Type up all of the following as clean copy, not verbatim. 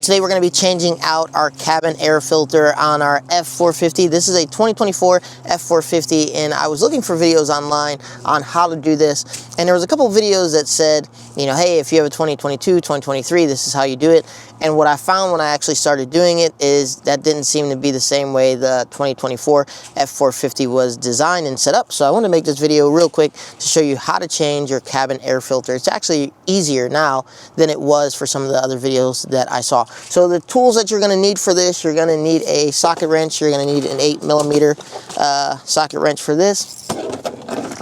Today we're going to be changing out our cabin air filter on our F450. This is a 2024 F450, and I was looking for videos online on how to do this, and there was a couple of videos that said, you know, hey, if you have a 2022, 2023, this is how you do it. And what I found when I actually started doing it is that didn't seem to be the same way the 2024 F450 was designed and set up. So I want to make this video real quick to show you how to change your cabin air filter. It's actually easier now than it was for some of the other videos that I saw. So the tools that you're going to need for this, you're going to need a socket wrench. You're going to need an 8mm socket wrench for this.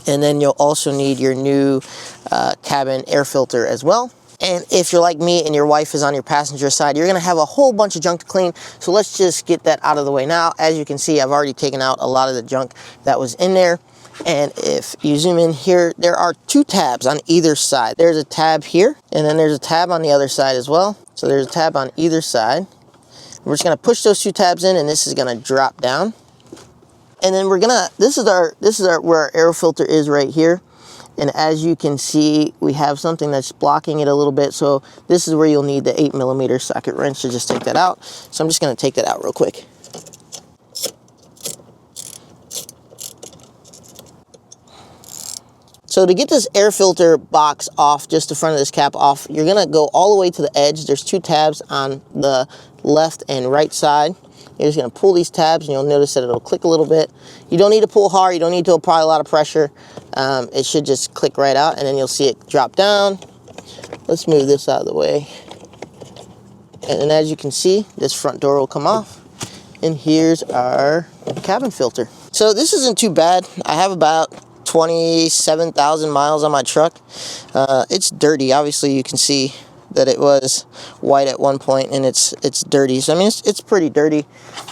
And then you'll also need your new cabin air filter as well. And if you're like me and your wife is on your passenger side, you're going to have a whole bunch of junk to clean. So let's just get that out of the way now. As you can see, I've already taken out a lot of the junk that was in there. And if you zoom in here, there are two tabs on either side. There's a tab here, and then there's a tab on the other side as well. So there's a tab on either side. We're just going to push those two tabs in, and this is going to drop down. And then we're gonna, this is where our air filter is right here. And as you can see, we have something that's blocking it a little bit. So this is where you'll need the 8mm socket wrench to just take that out. So I'm just gonna take that out real quick. So to get this air filter box off, just the front of this cap off, you're gonna go all the way to the edge. There's two tabs on the left and right side. You're just going to pull these tabs, and you'll notice that it'll click a little bit. You don't need to pull hard. You don't need to apply a lot of pressure. It should just click right out, and then you'll see it drop down. Let's move this out of the way. And then as you can see, this front door will come off. And here's our cabin filter. So this isn't too bad. I have about 27,000 miles on my truck. It's dirty. Obviously, you can see that it was white at one point, and it's dirty. So I mean, it's pretty dirty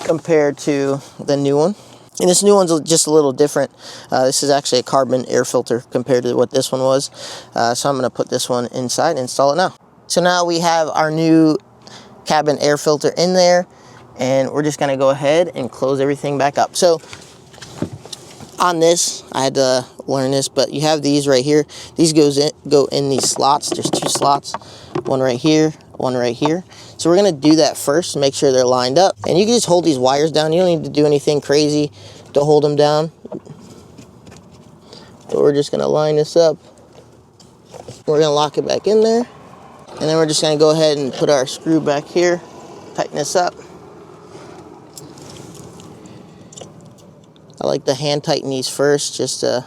compared to the new one. And this new one's just a little different. This is actually a carbon air filter compared to what this one was. So I'm going to put this one inside and install it now. So now we have our new cabin air filter in there, and we're just going to go ahead and close everything back up. So on this, I had to learn this, but you have these right here. These go in these slots. There's two slots, one right here, one right here. So we're gonna do that first to make sure they're lined up. And you can just hold these wires down. You don't need to do anything crazy to hold them down. But we're just gonna line this up. We're gonna lock it back in there. And then we're just gonna go ahead and put our screw back here, tighten this up. I like to hand tighten these first just to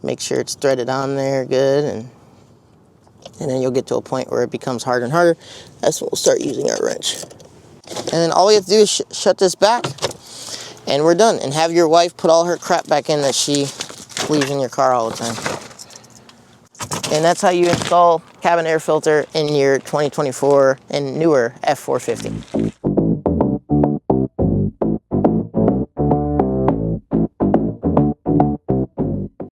make sure it's threaded on there good, and then you'll get to a point where it becomes harder and harder. That's when we'll start using our wrench. And then all we have to do is shut this back, and we're done. And have your wife put all her crap back in that she leaves in your car all the time. And that's how you install cabin air filter in your 2024 and newer F450.